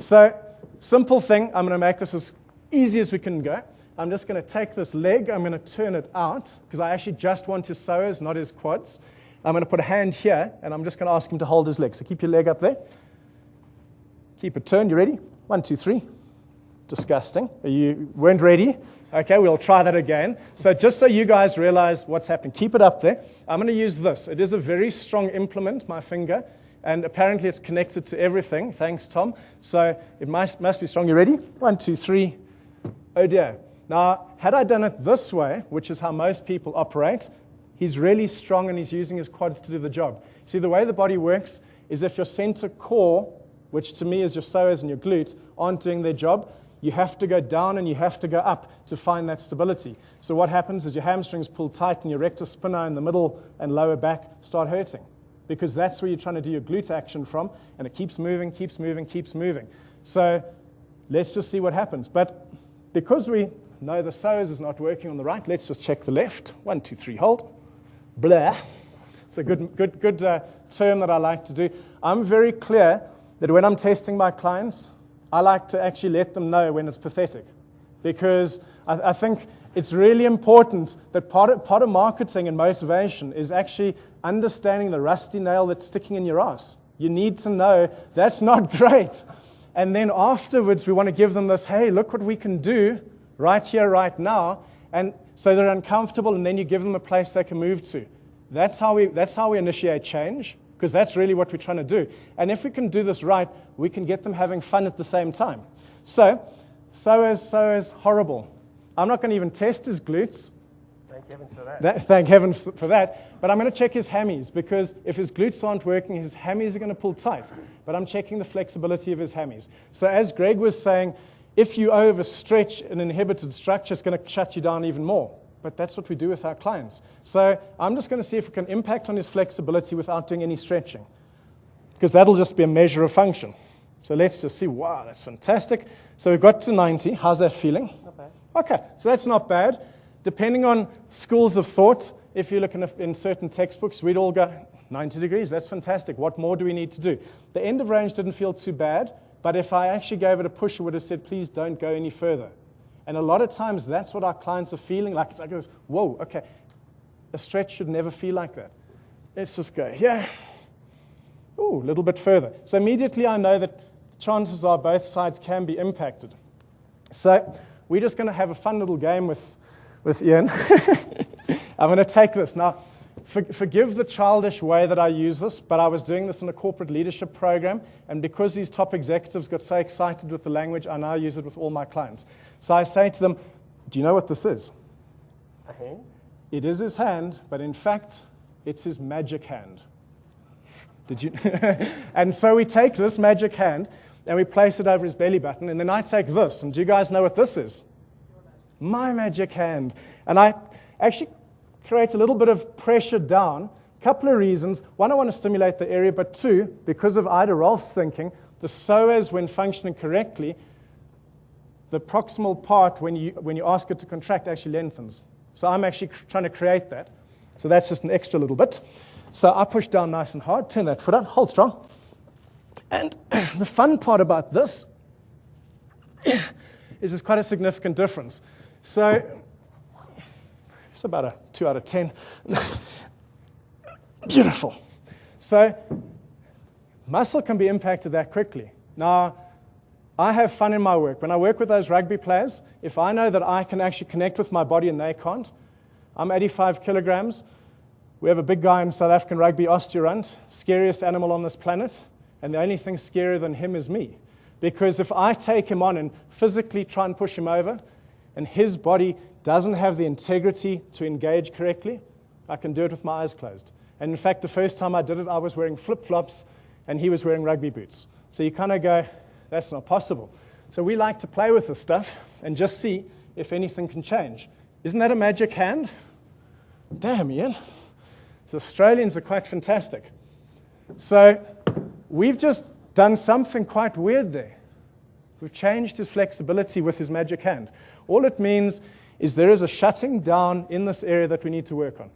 So, simple thing, I'm going to make this as easy as we can go. I'm just going to take this leg, I'm going to turn it out, because I actually just want his psoas, not his quads. I'm going to put a hand here, and I'm just going to ask him to hold his leg. So keep your leg up there. Keep it turned. You ready? 1, 2, 3. Disgusting. You weren't ready. Okay, we'll try that again. So just so you guys realize what's happening, keep it up there. I'm going to use this. It is a very strong implement, my finger, and apparently it's connected to everything. Thanks, Tom. So it must be strong. You ready? 1, 2, 3. Oh dear. Now, had I done it this way, which is how most people operate, he's really strong and he's using his quads to do the job. See, the way the body works is if your center core, which to me is your psoas and your glutes, aren't doing their job, you have to go down and you have to go up to find that stability. So what happens is your hamstrings pull tight and your rectus spina in the middle and lower back start hurting, because that's where you're trying to do your glute action from, and it keeps moving, keeps moving, keeps moving. So let's just see what happens. But because we know the psoas is not working on the right, let's just check the left. 1, 2, 3, hold. Blah. It's a good term that I like to do. I'm very clear that when I'm testing my clients, I like to actually let them know when it's pathetic, because I think it's really important that part of marketing and motivation is actually understanding the rusty nail that's sticking in your ass. You need to know that's not great. And then afterwards, we want to give them this, hey, look what we can do right here, right now. And so they're uncomfortable, and then you give them a place they can move to. That's how we initiate change, because that's really what we're trying to do. And if we can do this right, we can get them having fun at the same time. So is horrible. I'm not going to even test his glutes. Thank heavens for that. Thank heavens for that. But I'm going to check his hammies, because if his glutes aren't working, his hammies are going to pull tight. But I'm checking the flexibility of his hammies. So as Greg was saying, if you overstretch an inhibited structure, it's going to shut you down even more. But that's what we do with our clients. So I'm just going to see if we can impact on his flexibility without doing any stretching, because that'll just be a measure of function. So let's just see. Wow, that's fantastic. So we've got to 90. How's that feeling? Not bad. Okay, so that's not bad. Depending on schools of thought, if you look in certain textbooks, we'd all go 90 degrees. That's fantastic. What more do we need to do? The end of range didn't feel too bad, but if I actually gave it a push, I would have said, please don't go any further. And a lot of times, that's what our clients are feeling like. It's like this, whoa, okay. A stretch should never feel like that. Let's just go here. Ooh, a little bit further. So immediately I know that chances are both sides can be impacted. So we're just going to have a fun little game with Ian. I'm going to take this. Now, forgive the childish way that I use this, but I was doing this in a corporate leadership program, and because these top executives got so excited with the language, I now use it with all my clients. So I say to them, do you know what this is? A hand? It is his hand, but in fact, it's his magic hand. Did you? And so we take this magic hand, and we place it over his belly button, and then I take this, and do you guys know what this is? My magic hand. And I actually create a little bit of pressure down. A couple of reasons. One, I want to stimulate the area, but two, because of Ida Rolf's thinking, the psoas, when functioning correctly, the proximal part, when you ask it to contract, actually lengthens. So I'm actually trying to create that. So that's just an extra little bit. So I push down nice and hard, turn that foot out, hold strong. And the fun part about this is there's quite a significant difference. So it's about a 2 out of 10. Beautiful. So muscle can be impacted that quickly. Now, I have fun in my work. When I work with those rugby players, if I know that I can actually connect with my body and they can't, I'm 85 kilograms. We have a big guy in South African rugby, Osteorunt, scariest animal on this planet, and the only thing scarier than him is me. Because if I take him on and physically try and push him over, and his body doesn't have the integrity to engage correctly, I can do it with my eyes closed. And in fact, the first time I did it, I was wearing flip-flops, and he was wearing rugby boots. So you kind of go, that's not possible. So we like to play with this stuff and just see if anything can change. Isn't that a magic hand? Damn, Ian. The Australians are quite fantastic. So we've just done something quite weird there. We've changed his flexibility with his magic hand. All it means is there is a shutting down in this area that we need to work on.